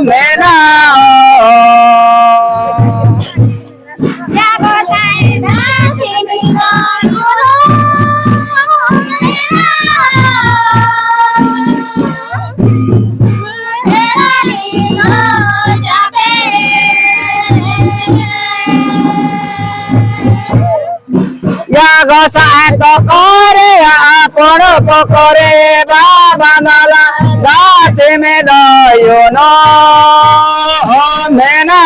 मेना गोसाई तो करे आपण पकरे बाबा नाला गाछ में दयो नो मेना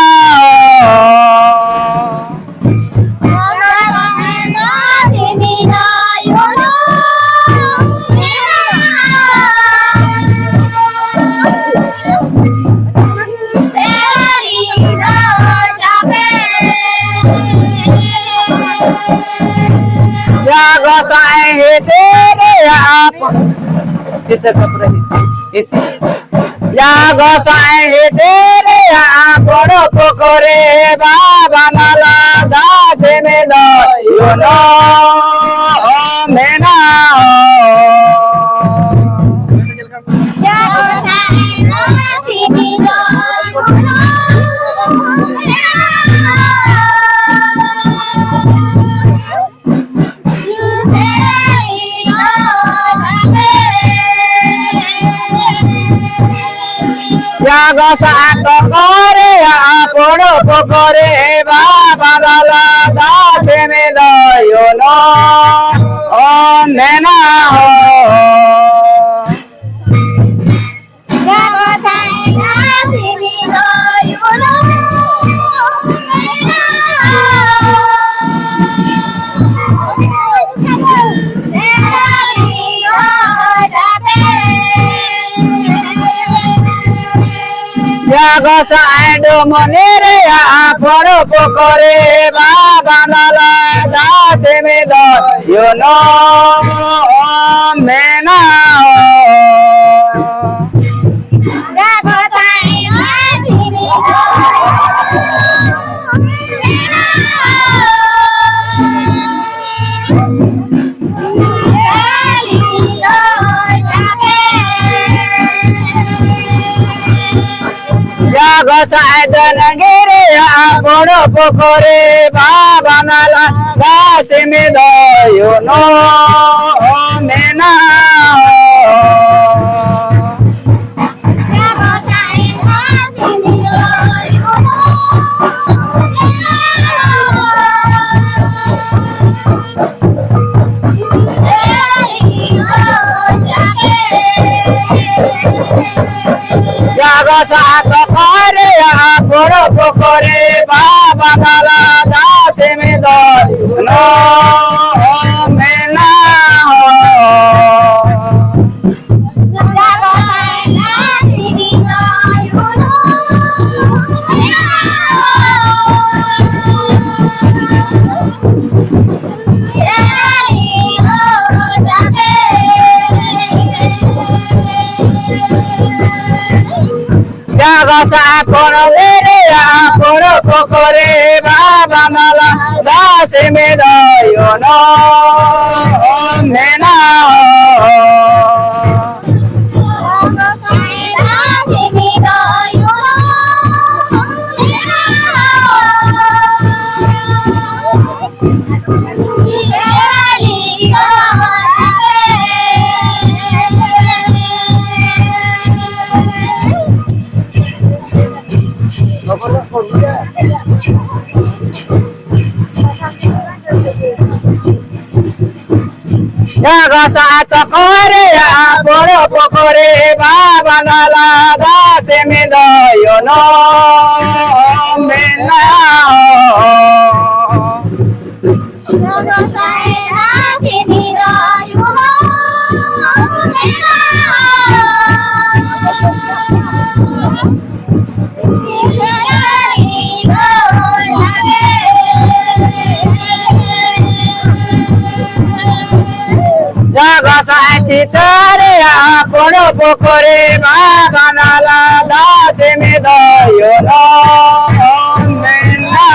गोसाई से आप चित्त कपड़े इस या गोसाई से आपण पकरे बाबा नाला दास में दयो नो मेना गोसाई तो करे आपण पकरे बाबा नाला दास में दयो नो मेना गोसाई डो मने रे आपण पकरे बाबा नाला दास में दयो नो मेना गोसाई दनगिरे आपण पकरे बाबा नाला दास में दयो नो मेना गोसाई तो करे आपण पकरे बाबा नाला दास में दयो नो मेना गोसाई पकरे आपण पकरे बाबा नाला दास में दयो नो मेना गोसाई तो करे आपण पकरे बाबा नाला दास में दयो नो मेना गोसाई चितरे आपण पकरे बाबा नाला दास में दयो नो मेना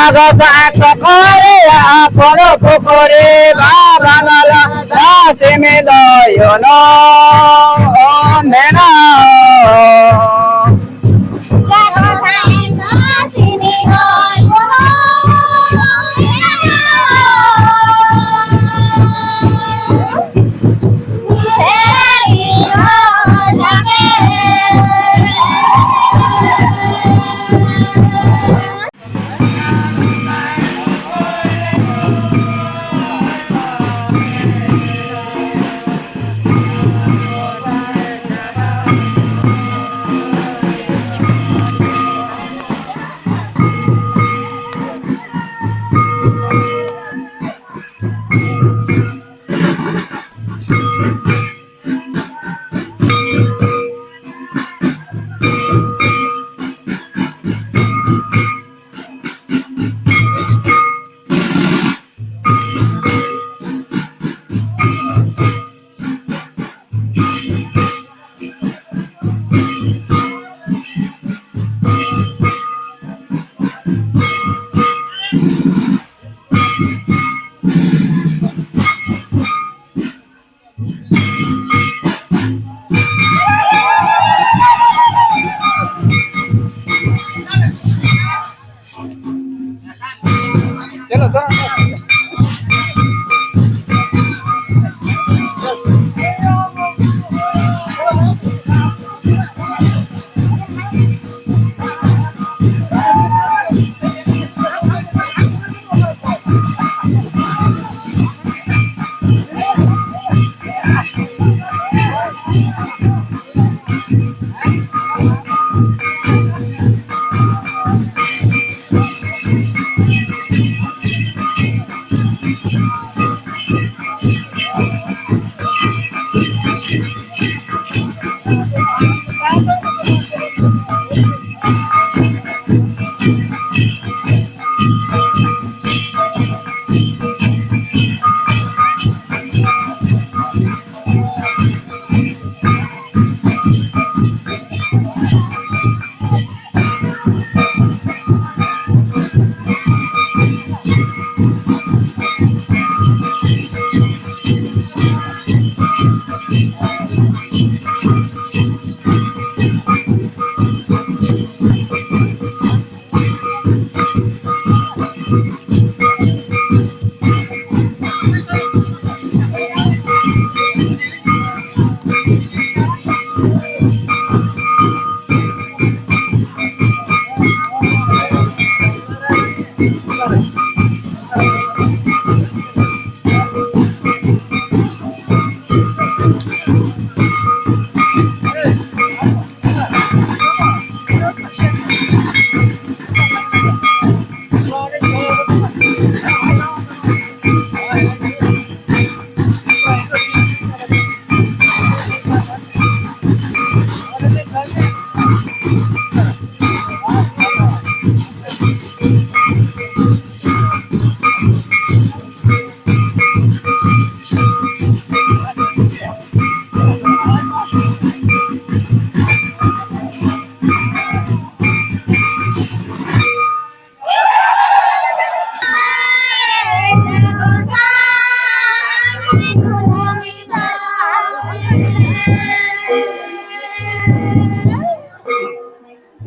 Jagosa kokore apono kokore baba nala dase me doyo no mena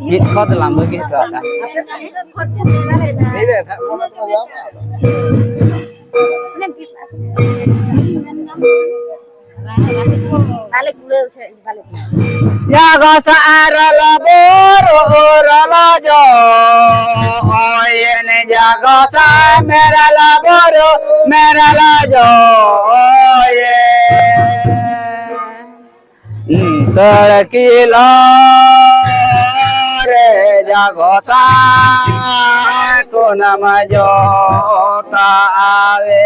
Hit khó từ làm với cái trò đó. Jago saara la boro la jo, oye ne jago sa mera la boro mera la jo, oye. Terkilo re jago sa ko nama jo taave.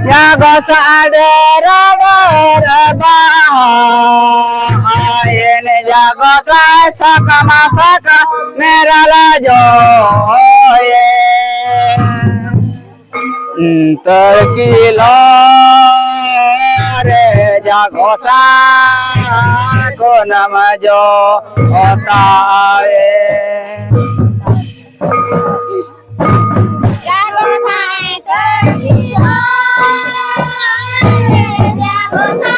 Jago sadar bah, ayene jago jago sai saka masaka merala joye terkilo re jago sai ko nama jo otae jago sai terkilo jago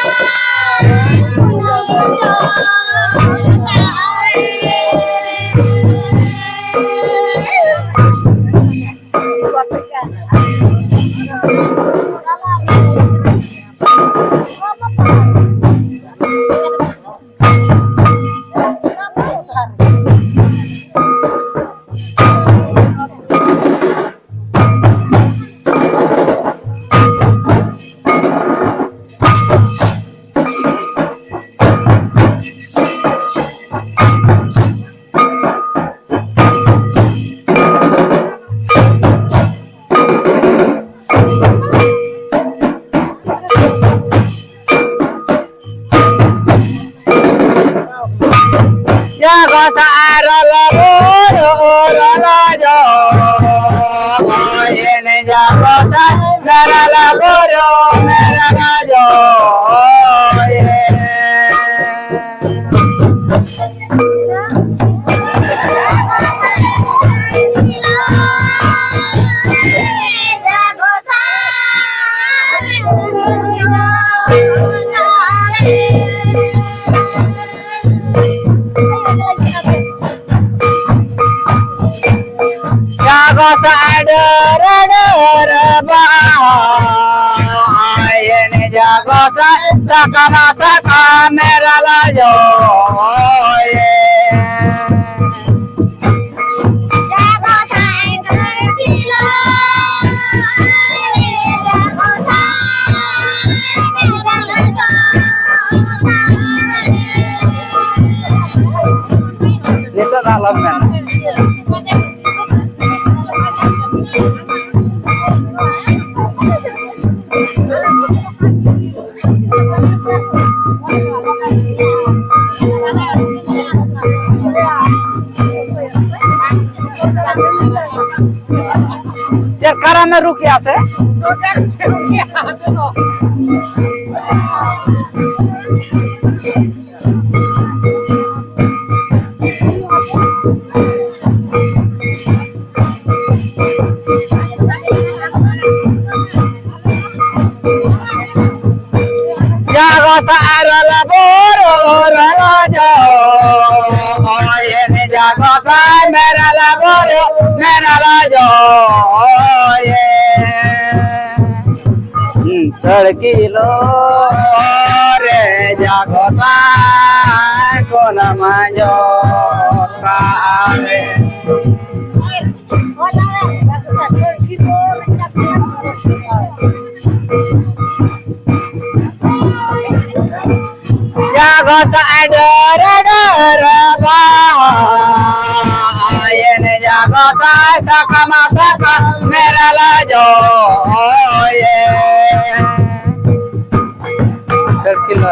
jago sai la jo ini jago sai merala jo jago sai ini jago sai saka masaka merala jo jago sai terkilo jago sai itu dalam kan cara में रुक गया से jago saara laboro jo ini jago sai mera laboro mera jo terkilo re jago sai ko nama jo kae jago sai dara ini jago sai saka masaka merala jo terkilo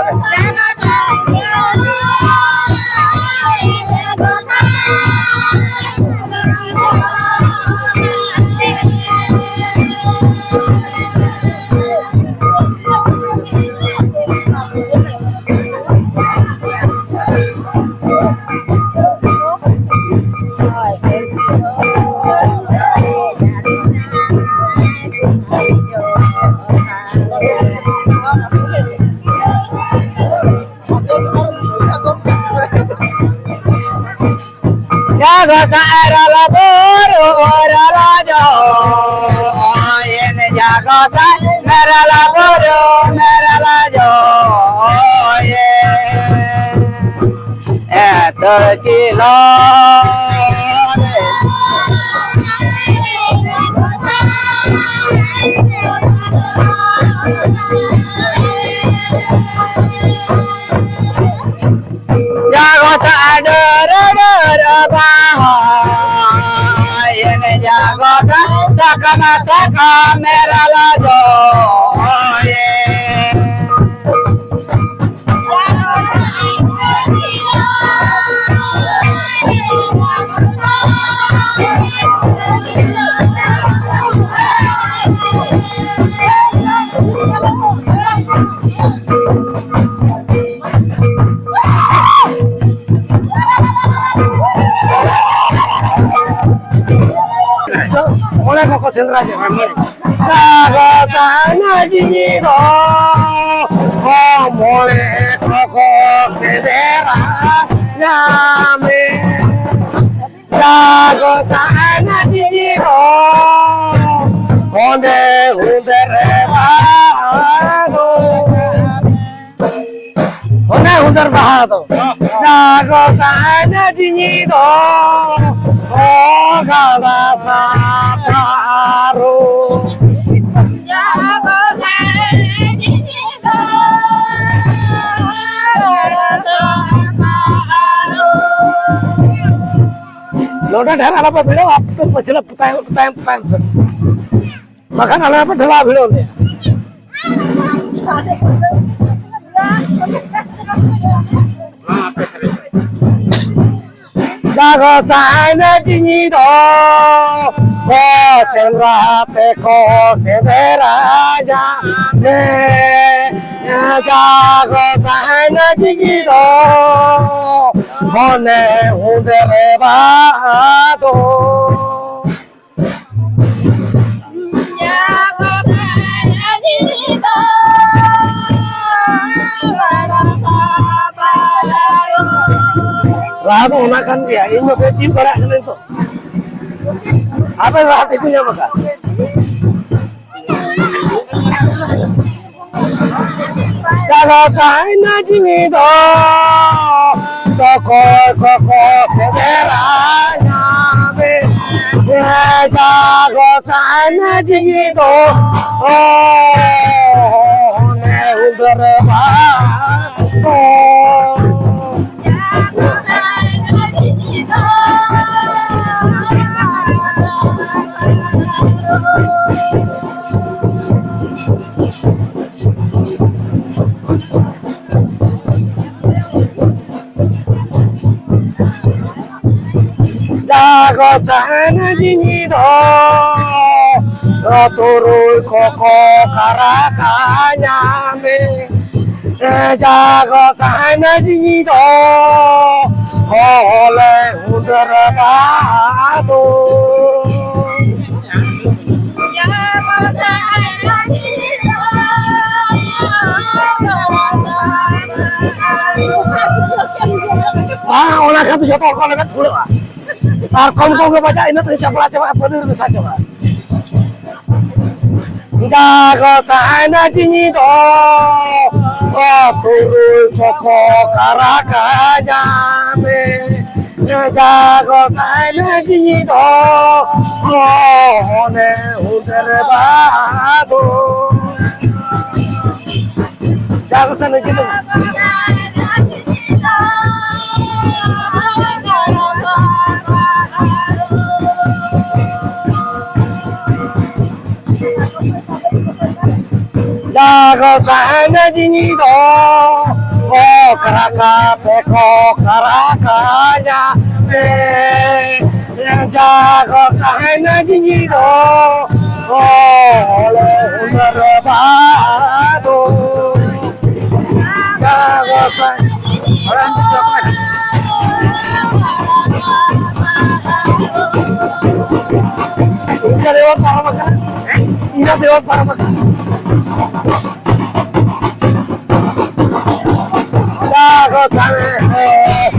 jago saara laboro jo ini jago sai mera laboro jo terkilo jago sai dara ini jago sai saka masaka merala jo jago sai terkilo Mulai kok konsentrasi mulai. Jago tanah jinito, oh mulai kok kedera nyame. Jago tanah jinito, onde hundere bahado, onde hundere bahado. Jago tanah jinito. Oh, gala saparu. Jago tanah jinito, gala saparu. Loda ढेर आला पर भिड़ो आप तो पछला time से मखान आला पर ढला भिड़ो ले जागो ताना जिनी दो ओ चंद्रा पे को चेदरा जा ने जागो ताना जिनी दो होने उधरे बातो Jago tanah jinito, gala saparu. रात होना kan dia ini mau betul berak kan itu apa rahat itu ya maka kalau sana jini do toko sederhana be jago sana jini do oh ne udah oh Jago tanah jinito, jago tanah jini do turun koko karakanya me jago tanah jini do oleh udara batu jago tanah jinito, ah orang kan tuh jatuh kalau kan dulu ah kau baca ini tuh siapa apa dulu saja pak jago tanah jini do turun koko karakanya me jago tanah jini do ne udara batu jago sana gitu jago tanah jini do karaka peko karakanya jago tanah jini do oleh udara batu jago tanah orang siapa ini lewat para makan ini lewat para makan jago tanah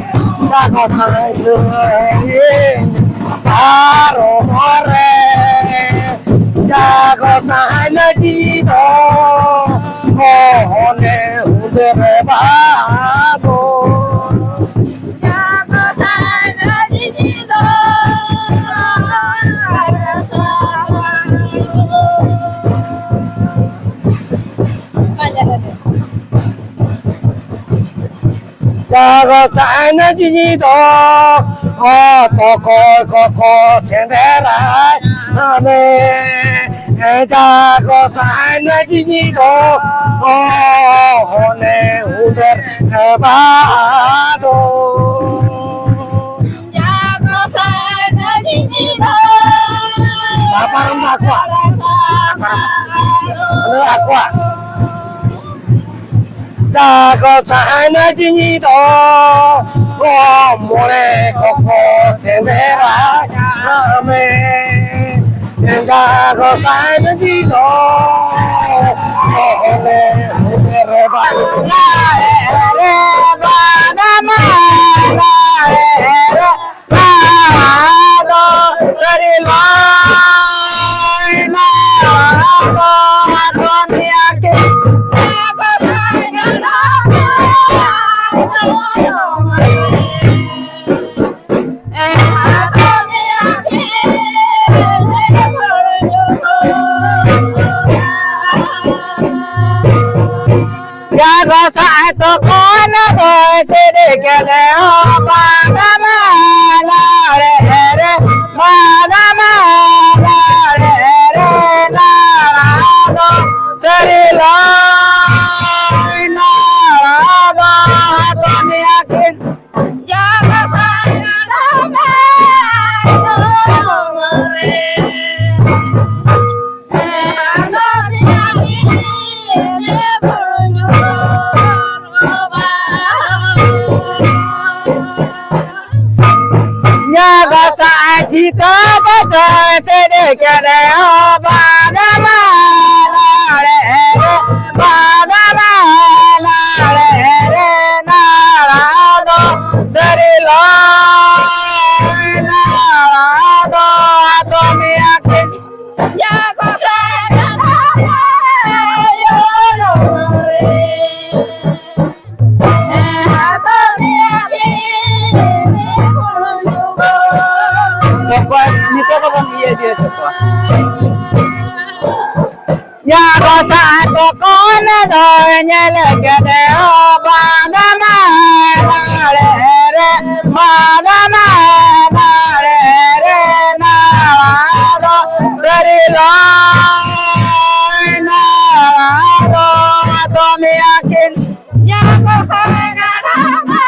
baru more jago tanah jido ne udara batu jago tanah jinito, gala saparu. jago tanah jini do toko sendera ame jago tanah jini do ne uder batu Jago tanah jinito, saparan aqua gala saparu. aqua 大个在那金一头，我摸嘞哥哥前面来呀妹，大个在那金头，我嘞我嘞吧，啦嘞吧那嘛啦嘞啦都这里来啦都你阿给。Ya có sai tôi có nó tôi sẽ đi cái để họ ba ba ma la re re ba ba ma la re re la la do sẽ đi lại la la do tôi mi akin Ya có sai đó mà nhà có sai thì có trời sẽ để cái để họ ba ba ma la re re ba ba ma la re re la la do sẽ đi lại la la do tôi mi akin Ya có sai đó Después, ni todo con mi idea se fue. Ya cosa to con do nya le que de o ba da ma la re re ma da ma la re re na la do se ri la na la do mi akin Ya có sai đó mà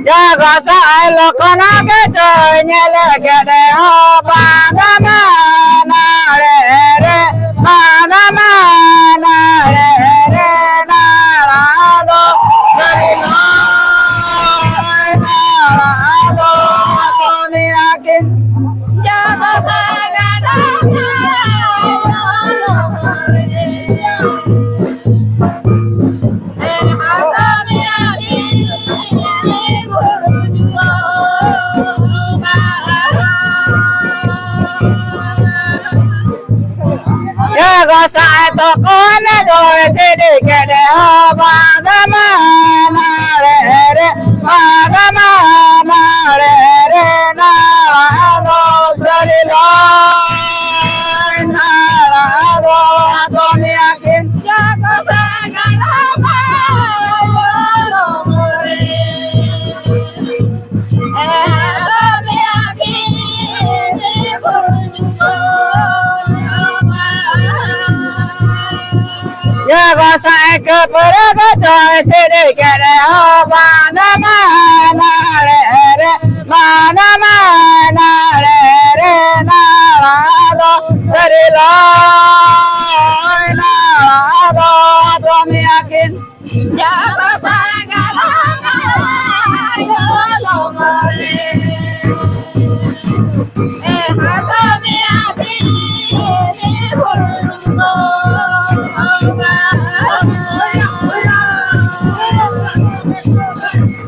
ya có sai là con cái trời nhà là cái để họ ba ba ma na re re ba ba ma na re re na la do sa ri la na la do mi akin Ya có sai đó ya có sai to con rồi sẽ đi cái để họ ba ba ma na re re ba ba ma na re re na la do sa ri la na la do mi akin Ya có sai đó mà ya có sai cơ bờ cái trời sẽ đi cái để họ ba ba ma na re re ba ba ma na re re na la do sa ri la na la do mi akin Ya có sai đó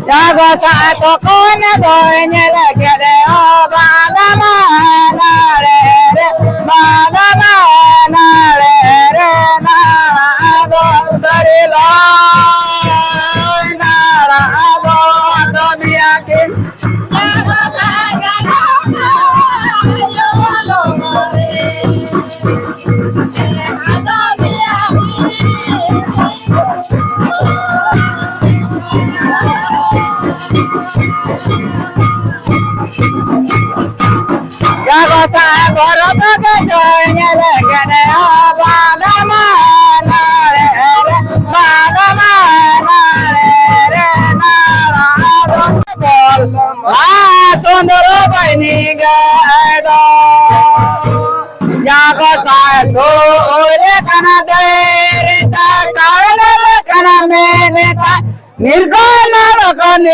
ya có sai to con rồi nhà là cái để họ ba ba ma na re re ba ba ma na re re na la do sa ri la na la do mi akin Ya có sai ya có sai bờ cái trời nhà là cái để họ ba ba ma na re re ba ba ma na re निर्गुण निर्गुण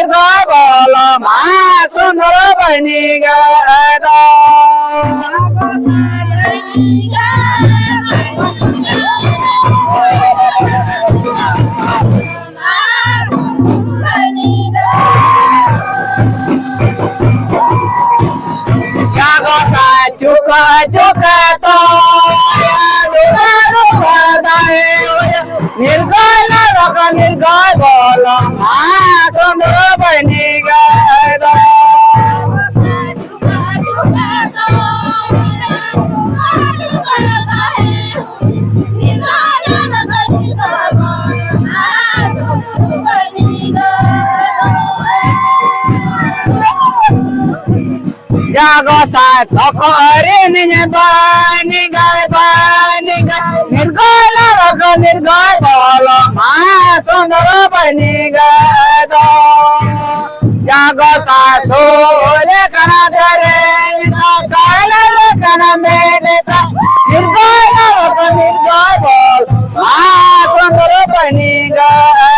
बोल महासुंदर बनी गए जागो सा चुक चुक तो निर्गुण निर्गुण बोल महासुंदर बनी गए जागो सा तो करे नहीं बनी गए निर्गुण निर्गुण बोलो महासुंदर बनी गए जागो सा सोले कना धरे कना मेरे निर्गुण निर्गुण बोल महासुंदर बनी गए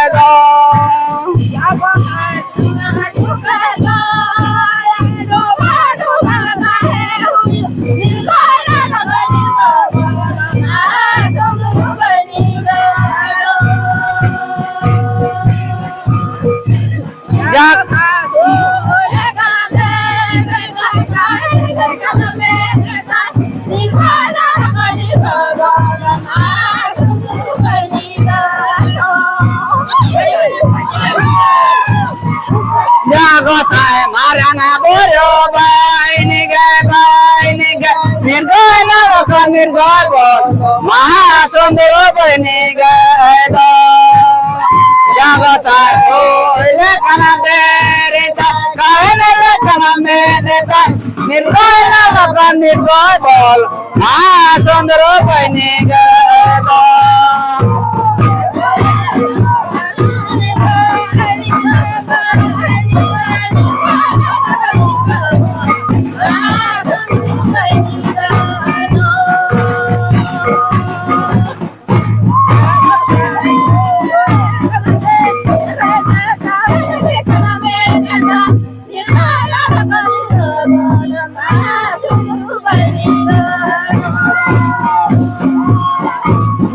जागो साए मारा ना बोलो निर्गुण निर्गुण बोल महासुंदर बनी गए जागो साए सोले कना तेरे कना मेरे निर्गुण निर्गुण बोल महासुंदर बनी गए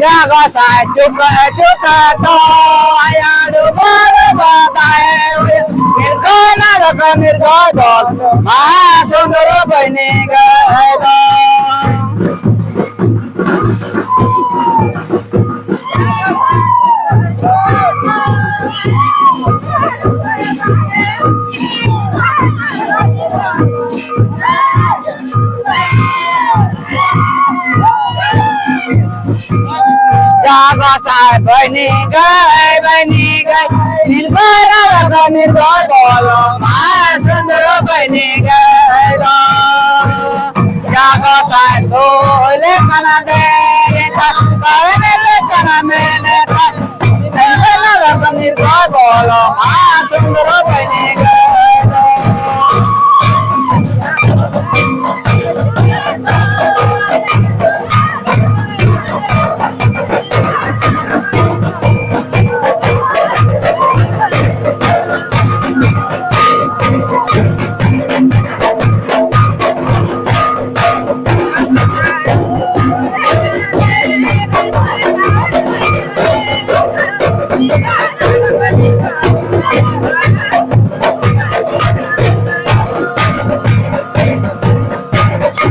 जागो सा चुक चुक तो आया डूबोर बताए निर्गुण निर्गुण बोल महासुंदर बनी गए जागो सा बनी गए निर्गुण निर्गुण बोलो महासुंदर बनी गए जागो सा सोले कना तेरे कना मेरे निर्गुण बोलो महासुंदर बनी गए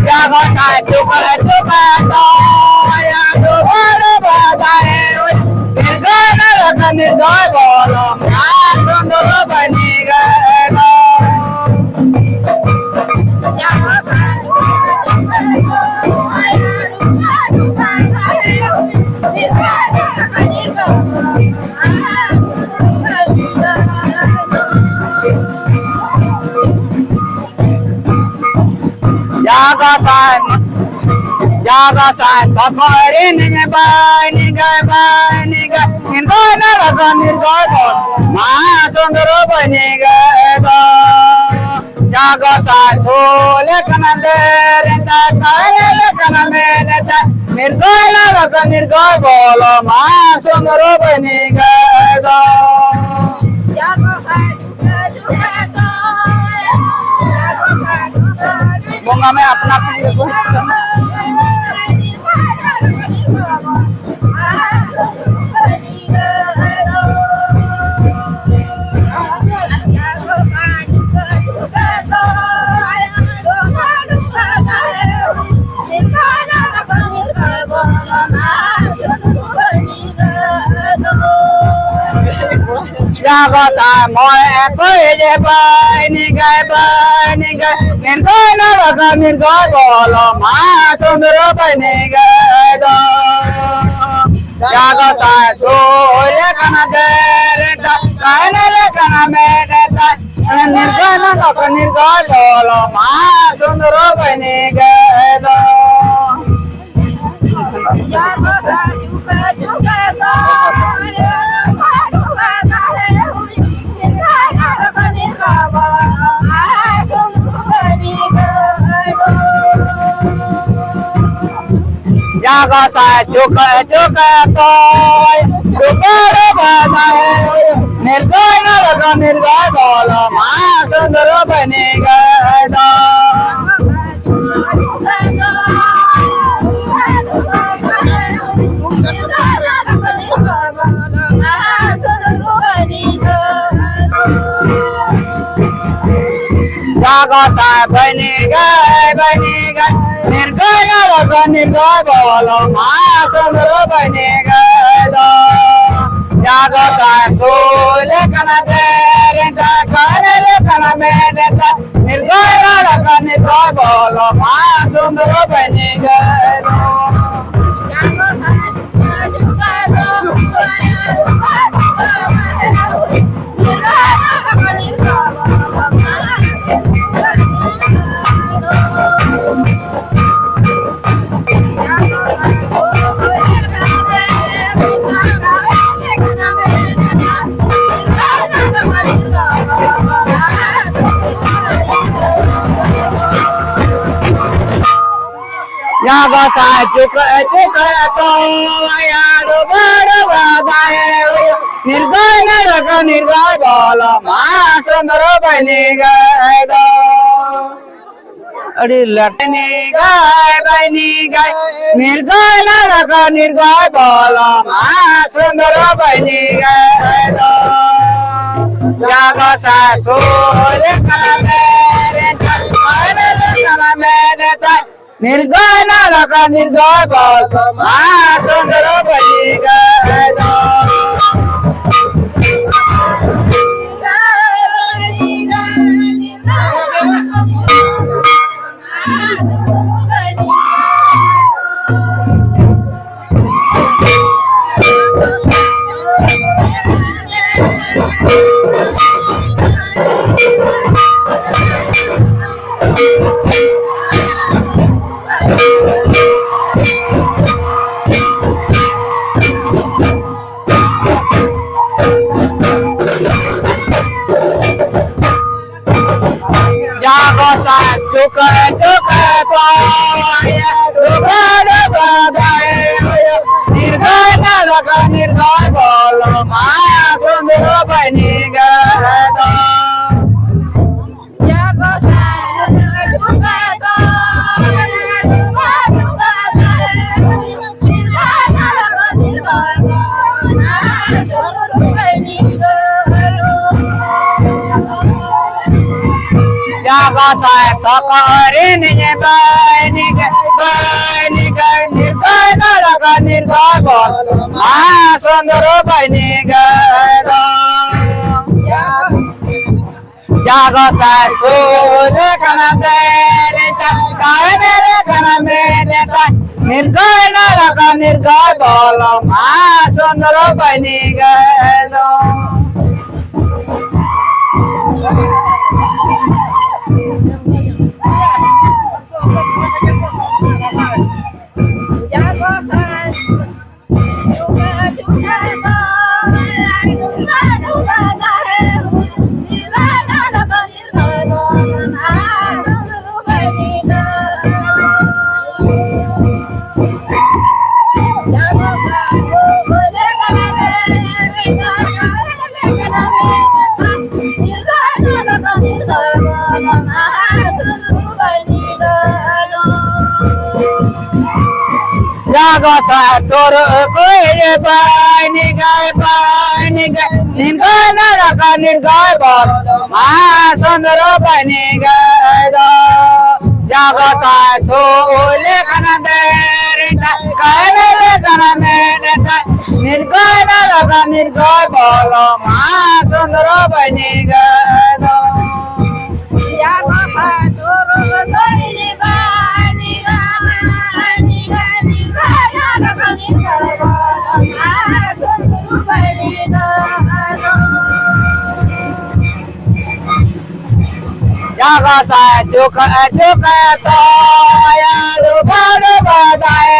जागो सा चुप चुप तो आया डूबोर बताए निर्गुण निर्गुण बोलो महासुंदर बनी गए जागो सा तो करे नहीं बनी गए निर्गुण निर्गुण बोल महासुंदर बनी गए जागो सा सोले कना तेरे कना मेरे निर्गय नरक निर्गय बोल मा सुंदर बनी गए गंगा में अपना जागो सा मोए कोई जे बनी गए निर्गय नरक निर्गय बोल मा सुंदर बनी गए जागो सा सोले कना देरे कहने ले कना मेरे निर्गय नरक निर्गय बोल मा सुंदर बनी गए जागो सा चुक चुक तो चुकर बताए निर्गय नरक निर्गय बोल मा सुंदर बनी गए जागो सा बनी गए निर्गय नरक निर्गय बोल मा सुंदर बनी गए जागो सा सोले कना तेरे कहने ले कना मेरे निर्गय नरक निर्गय बोल मा सुंदर बनी गए जागो सा चुक चुक तो यार बड़ बताए निर्गय नरक निर्गय बोल मा सुंदर बनी गए अरे लटनी गए निर्गय नरक निर्गय बोल मा सुंदर बनी गए जागो सा सोले कना मेरे कना मेरे निर्गय नरक निर्गय बोल मा सुंदर बनी गए जागो सा चुक चुक तो बड़ बताए निर्गय नरक निर्गय बोल मा सुंदर बनी गए जागो सा तो करे नहीं बनी गए निर्गय नरक निर्गय बोल मा सुंदर बनी गए जागो सा सोले कना तेरे कहने ले कना मेरे निर्गय नरक निर्गय बोल मा सुंदर बनी गए Jago sa toro koe bai ni gai nin gai na ra ka nin gai ba ma sondro bai ni gai do jago sa so le kana de re ta kai le kana me de ta nin gai na ra ka nin gai ba lo ma sondro bai ni gai do jago sa toro koe bai ni jaga sa chuka to ya lu ba dai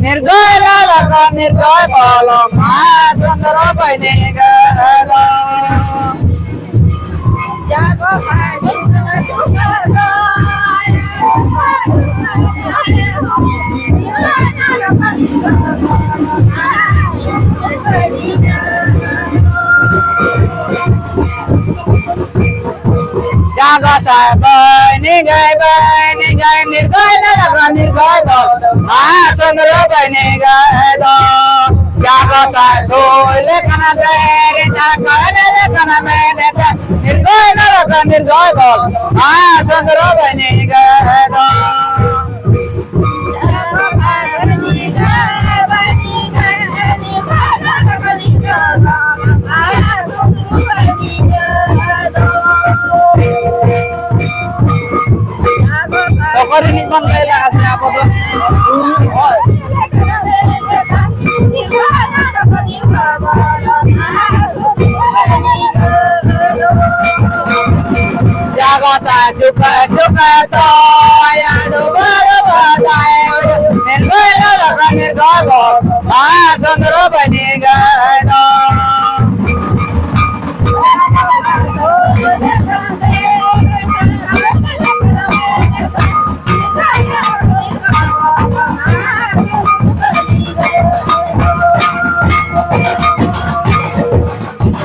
nirgoy la ka nirgoy bolo ma sondro bai ne ga do jago sa chuka to jaga sa bai ni gai nirgoy la ka nirgoy bolo ma sondro bai ne ga do jaga sa so le kana de re ta ka le kana me de ta nirgoy la ka nirgoy bolo ma sondro bai ne ga do Tokorin ni bang kaila kasi apa tu? Jaga sa chuka to ya do ba dai nirgoy la ka nirgoy bo ma sondro bai ni ga do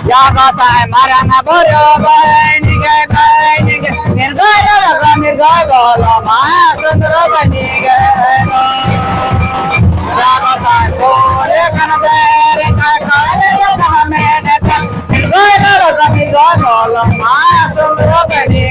jaga sa marang boro bai ni ga nirgoy la ka nirgoy bo lo ma sondro bai ni ga do jaga sa so le kana de re ka le kana me ne ta nirgoy la ka nirgoy bo lo ma sondro bai ni